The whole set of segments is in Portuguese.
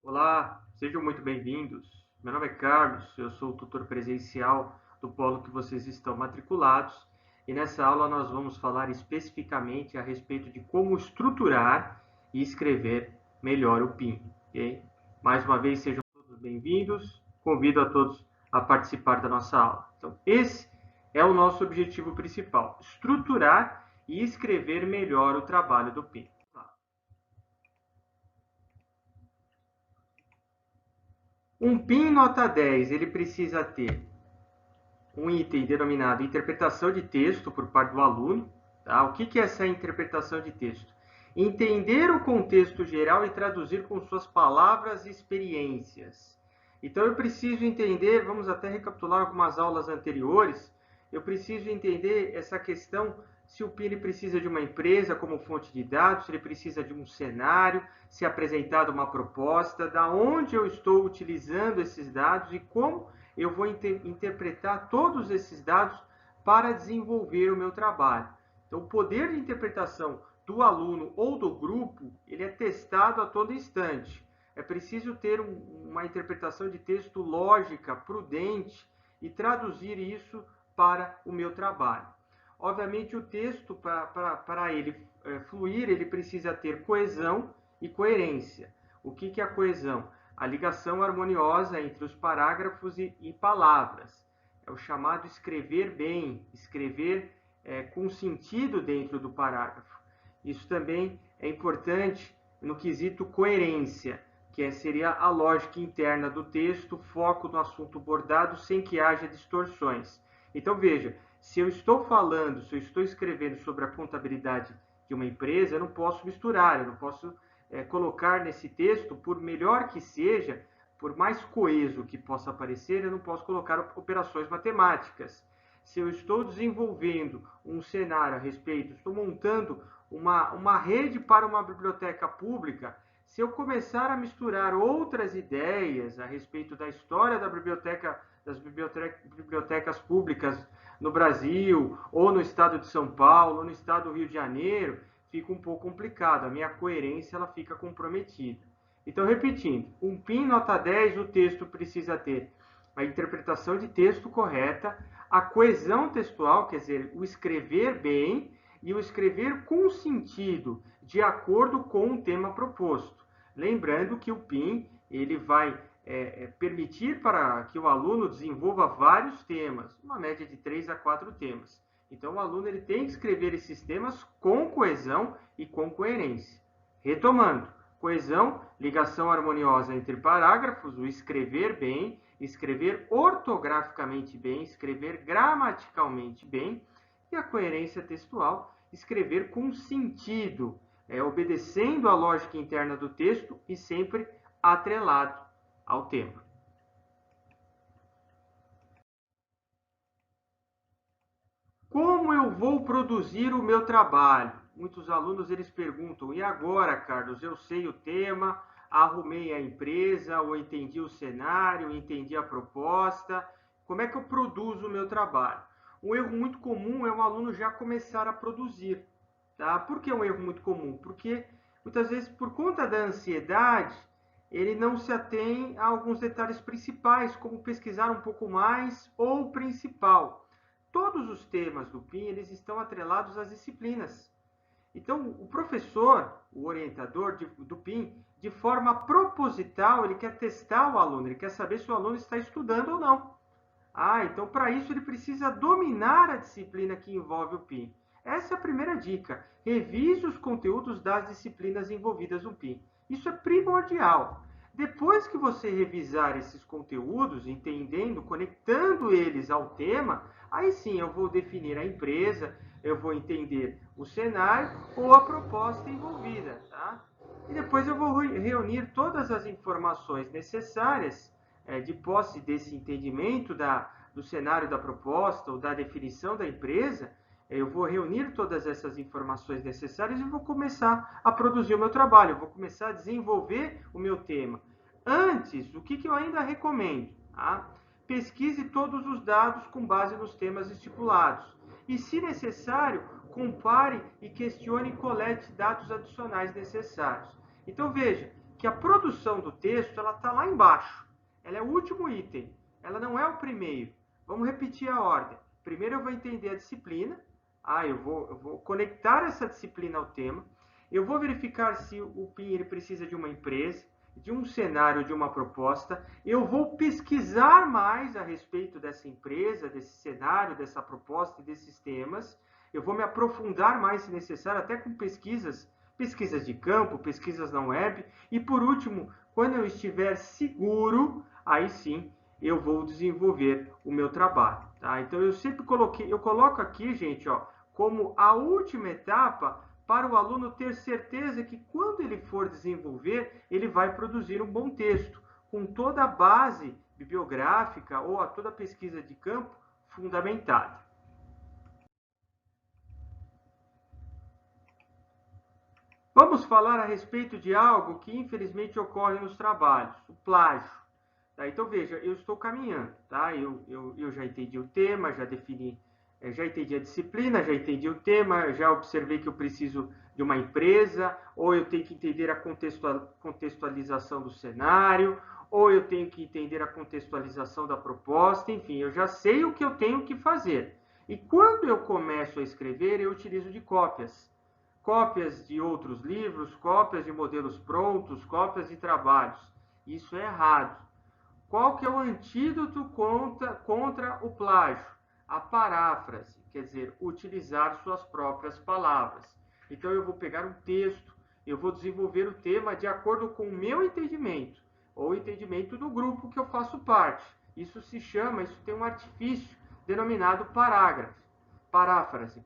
Olá, sejam muito bem-vindos. Meu nome é Carlos, eu sou o tutor presencial do polo que vocês estão matriculados e nessa aula nós vamos falar especificamente a respeito de como estruturar e escrever melhor o PIN. Okay? Mais uma vez, sejam todos bem-vindos. Convido a todos a participar da nossa aula. Então, esse é o nosso objetivo principal: estruturar e escrever melhor o trabalho do PIN. Um PIN nota 10, ele precisa ter um item denominado interpretação de texto por parte do aluno. Tá? O que é essa interpretação de texto? Entender o contexto geral e traduzir com suas palavras e experiências. Então, eu preciso entender, vamos até recapitular algumas aulas anteriores, eu preciso entender essa questão se o PIN precisa de uma empresa como fonte de dados, se ele precisa de um cenário, se é apresentada uma proposta, da onde eu estou utilizando esses dados e como eu vou interpretar todos esses dados para desenvolver o meu trabalho. Então, o poder de interpretação do aluno ou do grupo, ele é testado a todo instante. É preciso ter uma interpretação de texto lógica, prudente e traduzir isso para o meu trabalho. Obviamente, o texto, para ele fluir, ele precisa ter coesão e coerência. O que é a coesão? A ligação harmoniosa entre os parágrafos e palavras. É o chamado escrever bem, escrever com sentido dentro do parágrafo. Isso também é importante no quesito coerência, que seria a lógica interna do texto, foco no assunto abordado sem que haja distorções. Então, veja, se eu estou falando, se eu estou escrevendo sobre a contabilidade de uma empresa, eu não posso misturar, eu não posso colocar nesse texto, por melhor que seja, por mais coeso que possa parecer, eu não posso colocar operações matemáticas. Se eu estou desenvolvendo um cenário a respeito, estou montando uma rede para uma biblioteca pública, se eu começar a misturar outras ideias a respeito da história da biblioteca, das bibliotecas públicas no Brasil, ou no estado de São Paulo, ou no estado do Rio de Janeiro, fica um pouco complicado, a minha coerência ela fica comprometida. Então, repetindo, um PIN nota 10, o texto precisa ter a interpretação de texto correta, a coesão textual, quer dizer, o escrever bem e o escrever com sentido, de acordo com o tema proposto. Lembrando que o PIN ele vai permitir para que o aluno desenvolva vários temas, uma média de 3 a 4 temas. Então, o aluno ele tem que escrever esses temas com coesão e com coerência. Retomando, coesão, ligação harmoniosa entre parágrafos, o escrever bem, escrever ortograficamente bem, escrever gramaticalmente bem, e a coerência textual, escrever com sentido, obedecendo à lógica interna do texto e sempre atrelado ao tema. Como eu vou produzir o meu trabalho? Muitos alunos eles perguntam: e agora, Carlos? Eu sei o tema, arrumei a empresa, ou entendi o cenário, entendi a proposta. Como é que eu produzo o meu trabalho? Um erro muito comum é o aluno já começar a produzir. Tá? Por que é um erro muito comum? Porque muitas vezes, por conta da ansiedade, ele não se atém a alguns detalhes principais, como pesquisar um pouco mais ou o principal. Todos os temas do PIN eles estão atrelados às disciplinas. Então, o professor, o orientador do PIN, de forma proposital, ele quer testar o aluno, ele quer saber se o aluno está estudando ou não. Então para isso ele precisa dominar a disciplina que envolve o PIN. Essa é a primeira dica. Revise os conteúdos das disciplinas envolvidas no PIN. Isso é primordial. Depois que você revisar esses conteúdos, entendendo, conectando eles ao tema, aí sim eu vou definir a empresa, eu vou entender o cenário ou a proposta envolvida, tá? E depois eu vou reunir todas as informações necessárias de posse desse entendimento do cenário da proposta ou da definição da empresa, eu vou reunir todas essas informações necessárias e vou começar a produzir o meu trabalho, eu vou começar a desenvolver o meu tema. Antes, o que eu ainda recomendo? Tá? Pesquise todos os dados com base nos temas estipulados. E, se necessário, compare e questione e colete dados adicionais necessários. Então, veja que a produção do texto ela está lá embaixo. Ela é o último item, ela não é o primeiro. Vamos repetir a ordem. Primeiro eu vou entender a disciplina. Eu vou conectar essa disciplina ao tema. Eu vou verificar se o PIN ele precisa de uma empresa, de um cenário, de uma proposta. Eu vou pesquisar mais a respeito dessa empresa, desse cenário, dessa proposta e desses temas. Eu vou me aprofundar mais, se necessário, até com pesquisas de campo, pesquisas na web. E, por último, quando eu estiver seguro, aí sim eu vou desenvolver o meu trabalho. Tá? Então, eu coloco aqui, gente, como a última etapa para o aluno ter certeza que quando ele for desenvolver, ele vai produzir um bom texto, com toda a base bibliográfica ou toda a pesquisa de campo fundamentada. Vamos falar a respeito de algo que infelizmente ocorre nos trabalhos, o plágio. Tá? Então veja, eu estou caminhando, tá? Eu já entendi o tema, já defini, já entendi a disciplina, já entendi o tema, já observei que eu preciso de uma empresa, ou eu tenho que entender a contextualização do cenário, ou eu tenho que entender a contextualização da proposta, enfim, eu já sei o que eu tenho que fazer. E quando eu começo a escrever, eu utilizo de cópias. Cópias de outros livros, cópias de modelos prontos, cópias de trabalhos. Isso é errado. Qual que é o antídoto contra o plágio? A paráfrase, quer dizer, utilizar suas próprias palavras. Então, eu vou pegar um texto, eu vou desenvolver o tema de acordo com o meu entendimento, ou o entendimento do grupo que eu faço parte. Isso tem um artifício denominado paráfrase.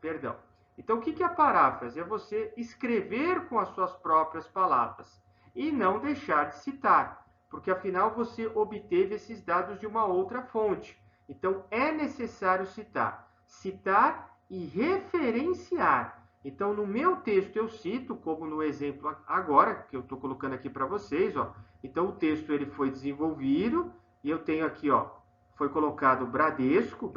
Então, o que é a paráfrase? É você escrever com as suas próprias palavras e não deixar de citar, porque afinal você obteve esses dados de uma outra fonte. Então, é necessário citar e referenciar. Então, no meu texto eu cito, como no exemplo agora, que eu estou colocando aqui para vocês. Então, o texto ele foi desenvolvido e eu tenho aqui, foi colocado Bradesco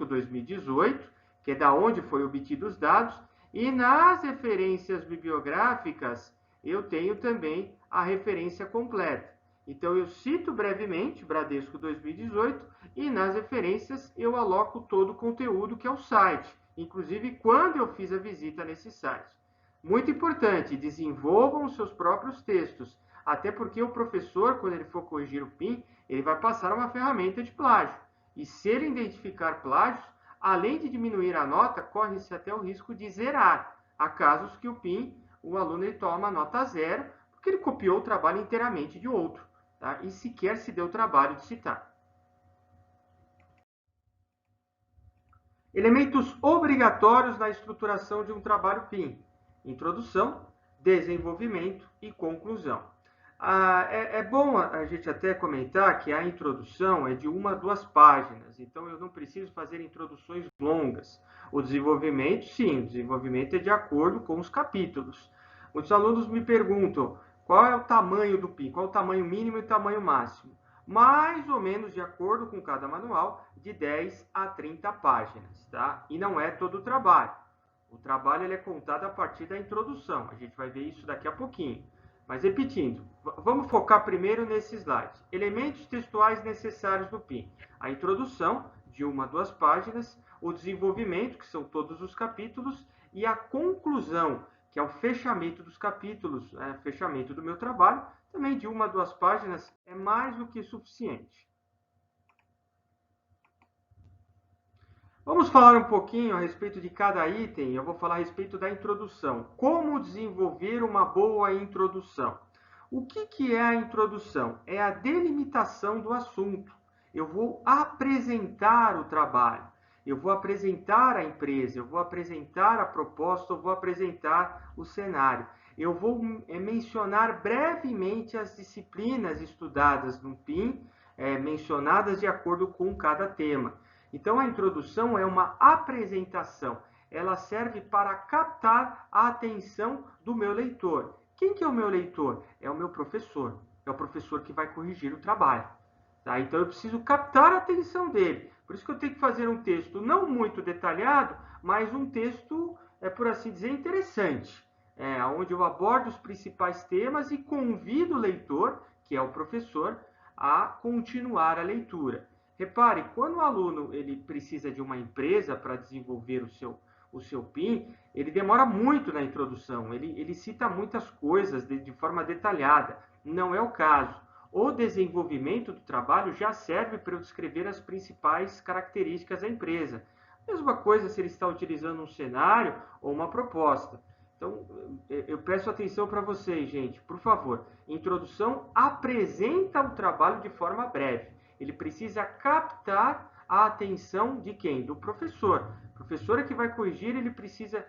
2018, que é da onde foi obtido os dados, e nas referências bibliográficas eu tenho também a referência completa. Então eu cito brevemente Bradesco 2018 e nas referências eu aloco todo o conteúdo que é o site, inclusive quando eu fiz a visita nesse site. Muito importante, desenvolvam os seus próprios textos, até porque o professor, quando ele for corrigir o PIN, ele vai passar uma ferramenta de plágio. E se ele identificar plágios, além de diminuir a nota, corre-se até o risco de zerar. Há casos que o aluno ele toma nota 0, porque ele copiou o trabalho inteiramente de outro, tá? E sequer se deu o trabalho de citar. Elementos obrigatórios na estruturação de um trabalho PIN: introdução, desenvolvimento e conclusão. É bom a gente até comentar que a introdução é de 1 a 2 páginas, então eu não preciso fazer introduções longas. O desenvolvimento, sim, o desenvolvimento é de acordo com os capítulos. Muitos alunos me perguntam qual é o tamanho do PIN, qual é o tamanho mínimo e o tamanho máximo. Mais ou menos de acordo com cada manual, de 10 a 30 páginas, tá? E não é todo o trabalho. O trabalho ele é contado a partir da introdução, a gente vai ver isso daqui a pouquinho. Mas repetindo, vamos focar primeiro nesse slide. Elementos textuais necessários do PIN. A introdução, de 1 a 2 páginas, o desenvolvimento, que são todos os capítulos, e a conclusão, que é o fechamento dos capítulos, fechamento do meu trabalho, também de 1 a 2 páginas, é mais do que suficiente. Vamos falar um pouquinho a respeito de cada item. Eu vou falar a respeito da introdução. Como desenvolver uma boa introdução? O que é a introdução? É a delimitação do assunto. Eu vou apresentar o trabalho, eu vou apresentar a empresa, eu vou apresentar a proposta, eu vou apresentar o cenário. Eu vou mencionar brevemente as disciplinas estudadas no PIN, mencionadas de acordo com cada tema. Então, a introdução é uma apresentação. Ela serve para captar a atenção do meu leitor. Quem que é o meu leitor? É o meu professor. É o professor que vai corrigir o trabalho. Tá? Então, eu preciso captar a atenção dele. Por isso que eu tenho que fazer um texto não muito detalhado, mas um texto, por assim dizer, interessante. onde eu abordo os principais temas e convido o leitor, que é o professor, a continuar a leitura. Repare, quando o aluno ele precisa de uma empresa para desenvolver o seu PIN, ele demora muito na introdução, ele cita muitas coisas de forma detalhada. Não é o caso. O desenvolvimento do trabalho já serve para eu descrever as principais características da empresa. Mesma coisa se ele está utilizando um cenário ou uma proposta. Então, eu peço atenção para vocês, gente, por favor. Introdução apresenta o trabalho de forma breve. Ele precisa captar a atenção de quem? Do professor. O professor é que vai corrigir, ele precisa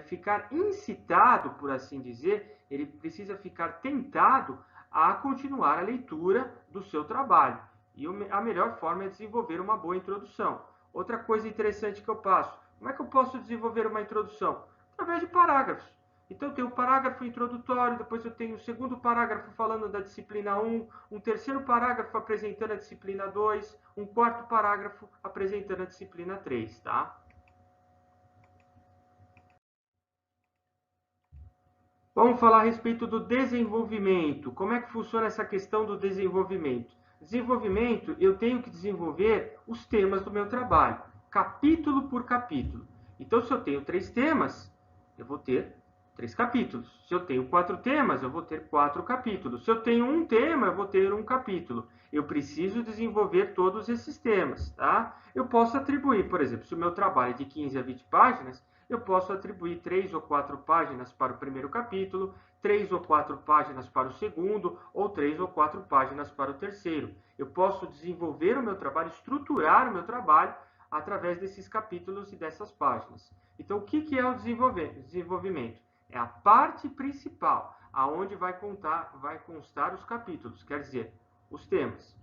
ficar incitado, por assim dizer, ele precisa ficar tentado a continuar a leitura do seu trabalho. E a melhor forma é desenvolver uma boa introdução. Outra coisa interessante que eu passo, como é que eu posso desenvolver uma introdução? Através de parágrafos. Então, eu tenho o parágrafo introdutório, depois eu tenho o segundo parágrafo falando da disciplina 1, um terceiro parágrafo apresentando a disciplina 2, um quarto parágrafo apresentando a disciplina 3, tá? Vamos falar a respeito do desenvolvimento. Como é que funciona essa questão do desenvolvimento? Desenvolvimento, eu tenho que desenvolver os temas do meu trabalho, capítulo por capítulo. Então, se eu tenho 3 temas, eu vou ter 3 capítulos. Se eu tenho 4 temas, eu vou ter 4 capítulos. Se eu tenho um tema, eu vou ter um capítulo. Eu preciso desenvolver todos esses temas, tá? Eu posso atribuir, por exemplo, se o meu trabalho é de 15 a 20 páginas, eu posso atribuir 3 ou 4 páginas para o primeiro capítulo, 3 ou 4 páginas para o segundo, ou 3 ou 4 páginas para o terceiro. Eu posso desenvolver o meu trabalho, estruturar o meu trabalho através desses capítulos e dessas páginas. Então, o que é o desenvolvimento? É a parte principal, aonde vai constar os capítulos, quer dizer, os temas.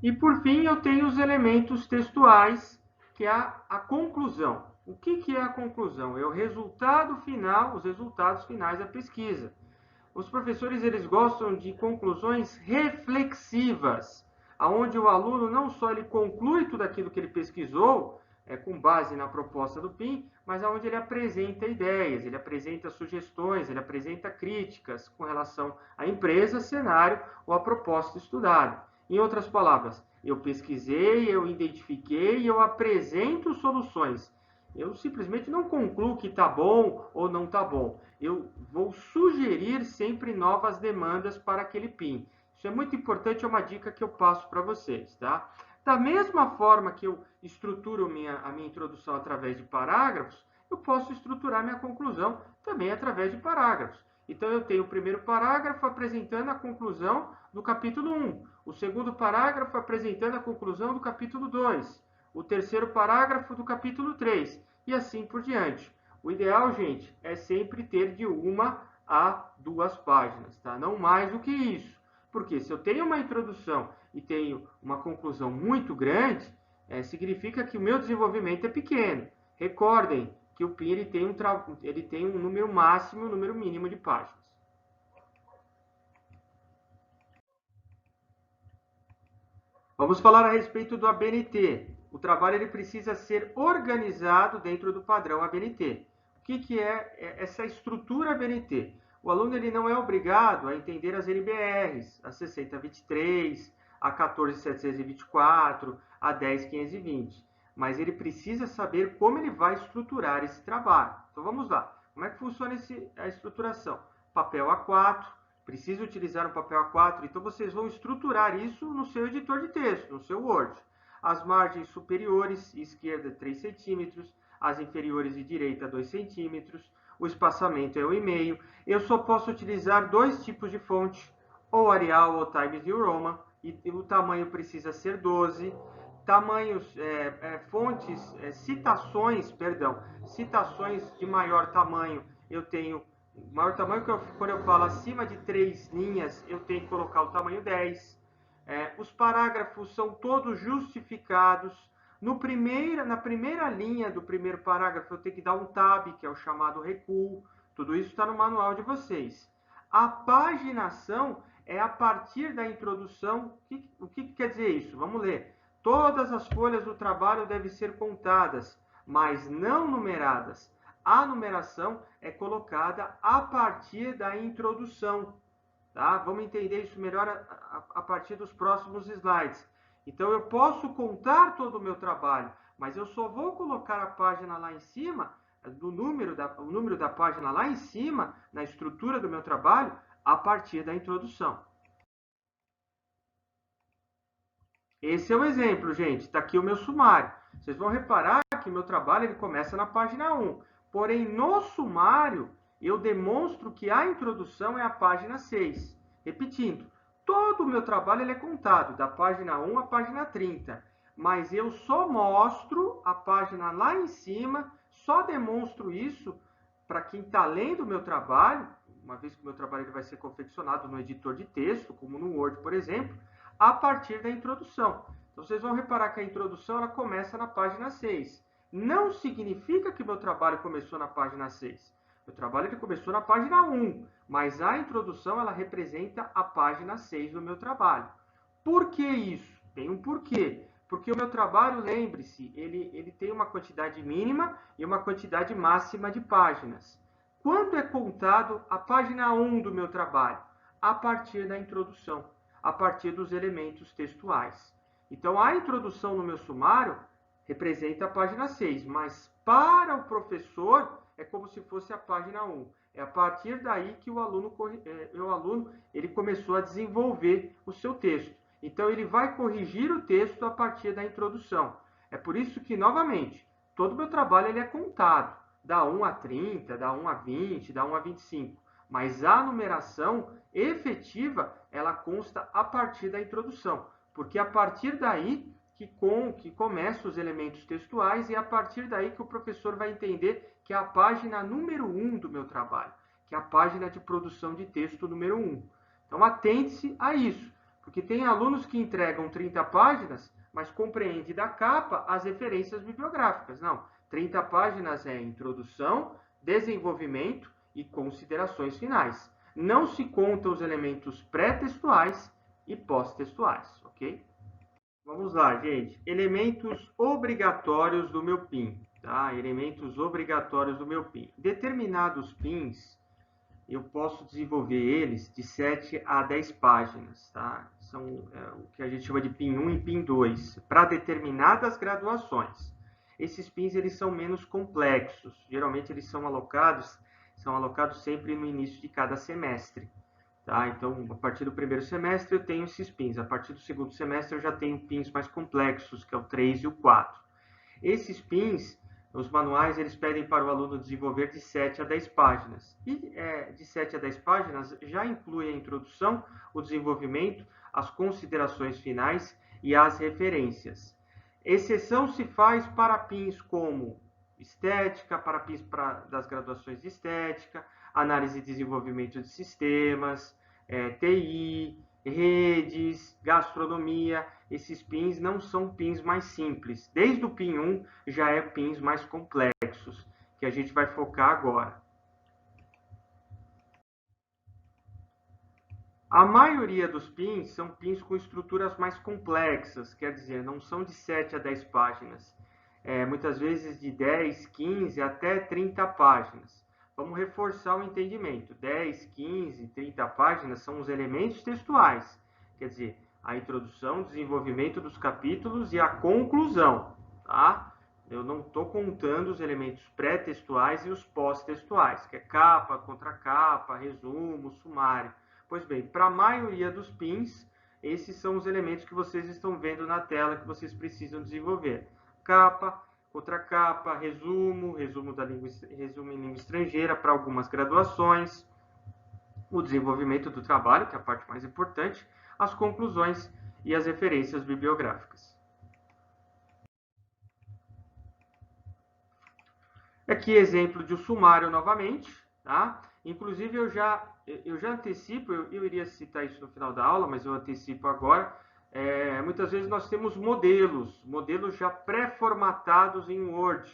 E, por fim, eu tenho os elementos textuais, que é a conclusão. O que é a conclusão? É o resultado final, os resultados finais da pesquisa. Os professores eles gostam de conclusões reflexivas, aonde o aluno não só ele conclui tudo aquilo que ele pesquisou, com base na proposta do PIN, mas aonde ele apresenta ideias, ele apresenta sugestões, ele apresenta críticas com relação à empresa, cenário ou à proposta estudada. Em outras palavras, eu pesquisei, eu identifiquei e eu apresento soluções. Eu simplesmente não concluo que está bom ou não está bom. Eu vou sugerir sempre novas demandas para aquele PIN. Isso é muito importante, é uma dica que eu passo para vocês, tá? Da mesma forma que eu estruturo a minha introdução através de parágrafos, eu posso estruturar minha conclusão também através de parágrafos. Então, eu tenho o primeiro parágrafo apresentando a conclusão do capítulo 1, o segundo parágrafo apresentando a conclusão do capítulo 2, o terceiro parágrafo do capítulo 3, e assim por diante. O ideal, gente, é sempre ter de 1 a 2 páginas, tá? Não mais do que isso. Porque se eu tenho uma introdução e tenho uma conclusão muito grande, significa que o meu desenvolvimento é pequeno. Recordem que o PIN ele tem um número máximo e um número mínimo de páginas. Vamos falar a respeito do ABNT. O trabalho ele precisa ser organizado dentro do padrão ABNT. O que é essa estrutura ABNT? O aluno ele não é obrigado a entender as NBRs, a 6023, a 14724, a 10520, mas ele precisa saber como ele vai estruturar esse trabalho. Então vamos lá. Como é que funciona a estruturação? Papel A4, precisa utilizar um papel A4, então vocês vão estruturar isso no seu editor de texto, no seu Word. As margens superiores, esquerda 3 centímetros, as inferiores e direita 2 centímetros, o espaçamento é 1,5. Eu só posso utilizar 2 tipos de fonte, ou Arial ou Times New Roman, e o tamanho precisa ser 12. Tamanhos, citações de maior tamanho, eu tenho maior tamanho, quando eu falo acima de 3 linhas, eu tenho que colocar o tamanho 10. Os parágrafos são todos justificados. Na primeira linha do primeiro parágrafo, eu tenho que dar um tab, que é o chamado recuo. Tudo isso está no manual de vocês. A paginação é a partir da introdução. O que quer dizer isso? Vamos ler. Todas as folhas do trabalho devem ser contadas. mas não numeradas. A numeração é colocada a partir da introdução. Tá? Vamos entender isso melhor a partir dos próximos slides. Então, eu posso contar todo o meu trabalho, mas eu só vou colocar a página lá em cima, o número da página lá em cima, na estrutura do meu trabalho, a partir da introdução. Esse é o exemplo, gente. Está aqui o meu sumário. Vocês vão reparar que o meu trabalho ele começa na página 1. Porém, no sumário, eu demonstro que a introdução é a página 6. Repetindo, todo o meu trabalho ele é contado, da página 1 à página 30. Mas eu só mostro a página lá em cima, só demonstro isso para quem está lendo o meu trabalho, uma vez que o meu trabalho ele vai ser confeccionado no editor de texto, como no Word, por exemplo, a partir da introdução. Então, vocês vão reparar que a introdução ela começa na página 6. Não significa que meu trabalho começou na página 6. Meu trabalho ele começou na página 1, mas a introdução ela representa a página 6 do meu trabalho. Por que isso? Tem um porquê. Porque o meu trabalho, lembre-se, ele tem uma quantidade mínima e uma quantidade máxima de páginas. Quando é contado a página 1 do meu trabalho? A partir da introdução, a partir dos elementos textuais. Então, a introdução no meu sumário representa a página 6, mas para o professor é como se fosse a página 1. É a partir daí que o aluno ele começou a desenvolver o seu texto. Então, ele vai corrigir o texto a partir da introdução. É por isso que, novamente, todo o meu trabalho ele é contado, da 1 a 30, da 1 a 20, da 1 a 25. Mas a numeração efetiva, ela consta a partir da introdução, porque é a partir daí que começam os elementos textuais e é a partir daí que o professor vai entender que é a página número 1 do meu trabalho, que é a página de produção de texto número 1. Então, atente-se a isso, porque tem alunos que entregam 30 páginas, mas compreende da capa as referências bibliográficas. Não, 30 páginas é introdução, desenvolvimento e considerações finais. Não se contam os elementos pré-textuais e pós-textuais, ok? Vamos lá, gente. Elementos obrigatórios do meu PIN. Tá? Elementos obrigatórios do meu PIN. Determinados PINs, eu posso desenvolver eles de 7 a 10 páginas. Tá? São o que a gente chama de PIN 1 e PIN 2, para determinadas graduações. Esses PINs eles são menos complexos. Geralmente eles são alocados sempre no início de cada semestre. Tá? Então, a partir do primeiro semestre eu tenho esses PINs. A partir do segundo semestre eu já tenho PINs mais complexos, que é o 3 e o 4. Esses PINs, os manuais, eles pedem para o aluno desenvolver de 7 a 10 páginas. E de 7 a 10 páginas já inclui a introdução, o desenvolvimento, as considerações finais e as referências. Exceção se faz para PINs como estética, para PINs das graduações de estética, análise e desenvolvimento de sistemas, TI, redes, gastronomia. Esses PINs não são PINs mais simples. Desde o PIN 1 já é PINs mais complexos, que a gente vai focar agora. A maioria dos PINs são PINs com estruturas mais complexas, quer dizer, não são de 7 a 10 páginas. Muitas vezes de 10, 15 até 30 páginas. Vamos reforçar o entendimento. 10, 15, 30 páginas são os elementos textuais. Quer dizer, a introdução, desenvolvimento dos capítulos e a conclusão. Tá? Eu não estou contando os elementos pré-textuais e os pós-textuais, que é capa, contracapa, resumo, sumário. Pois bem, para a maioria dos PINs, esses são os elementos que vocês estão vendo na tela que vocês precisam desenvolver. Capa, contracapa, resumo em língua estrangeira para algumas graduações, o desenvolvimento do trabalho, que é a parte mais importante, as conclusões e as referências bibliográficas. Aqui exemplo de um sumário novamente, tá? Inclusive eu já antecipo, eu iria citar isso no final da aula, mas eu antecipo agora. Muitas vezes nós temos modelos já pré-formatados em Word.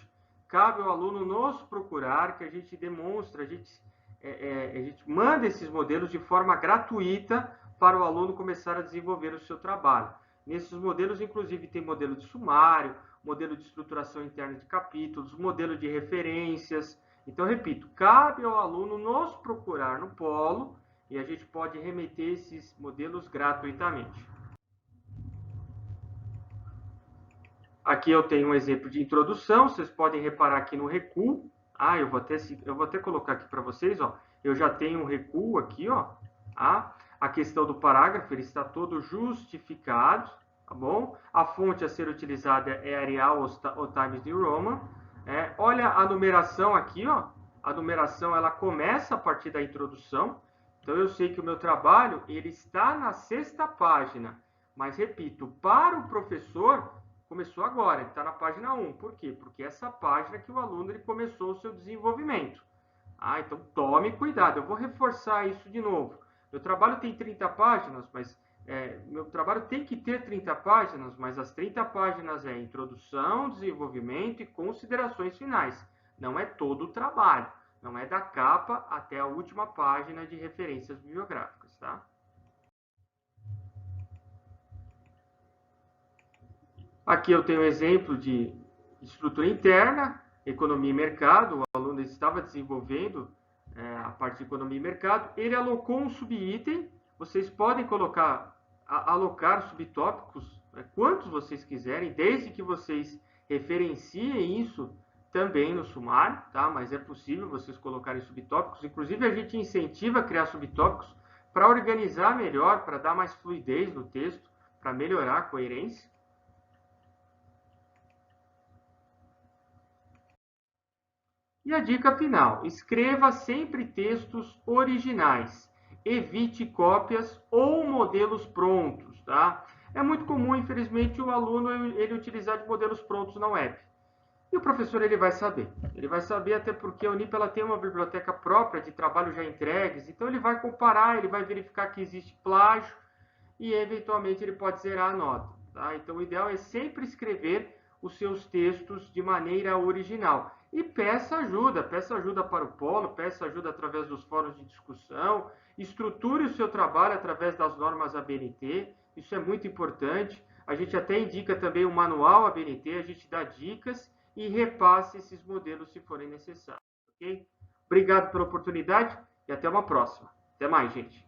Cabe ao aluno nos procurar, que a gente demonstra, a gente manda esses modelos de forma gratuita para o aluno começar a desenvolver o seu trabalho. Nesses modelos, inclusive, tem modelo de sumário, modelo de estruturação interna de capítulos, modelo de referências. Então, repito, cabe ao aluno nos procurar no Polo e a gente pode remeter esses modelos gratuitamente. Aqui eu tenho um exemplo de introdução, vocês podem reparar aqui no recuo. Eu vou até colocar aqui para vocês, ó. Eu já tenho um recuo aqui, ó. A questão do parágrafo, ele está todo justificado, tá bom? A fonte a ser utilizada é Arial ou Times New Roman. Olha a numeração aqui, ó. A numeração, ela começa a partir da introdução. Então, eu sei que o meu trabalho, ele está na 6ª página. Mas, repito, para o professor, começou agora, ele está na página 1. Por quê? Porque essa página que o aluno ele começou o seu desenvolvimento. Então, tome cuidado. Eu vou reforçar isso de novo. Meu trabalho tem 30 páginas, mas meu trabalho tem que ter 30 páginas, mas as 30 páginas é introdução, desenvolvimento e considerações finais. Não é todo o trabalho. Não é da capa até a última página de referências bibliográficas, tá? Aqui eu tenho um exemplo de estrutura interna, economia e mercado. O aluno estava desenvolvendo a parte de economia e mercado. Ele alocou um subitem. Vocês podem alocar subtópicos, quantos vocês quiserem, desde que vocês referenciem isso também no sumário, tá? Mas é possível vocês colocarem subtópicos. Inclusive, a gente incentiva a criar subtópicos para organizar melhor, para dar mais fluidez no texto, para melhorar a coerência. E a dica final, escreva sempre textos originais. Evite cópias ou modelos prontos, tá? É muito comum, infelizmente, o aluno ele utilizar de modelos prontos na web. E o professor ele vai saber. Ele vai saber até porque a Unip ela tem uma biblioteca própria de trabalho já entregues, então ele vai comparar, ele vai verificar que existe plágio e eventualmente ele pode zerar a nota, tá? Então o ideal é sempre escrever os seus textos de maneira original. E peça ajuda para o Polo, peça ajuda através dos fóruns de discussão, estruture o seu trabalho através das normas ABNT, isso é muito importante. A gente até indica também o manual ABNT, a gente dá dicas e repasse esses modelos se forem necessários, ok? Obrigado pela oportunidade e até uma próxima. Até mais, gente.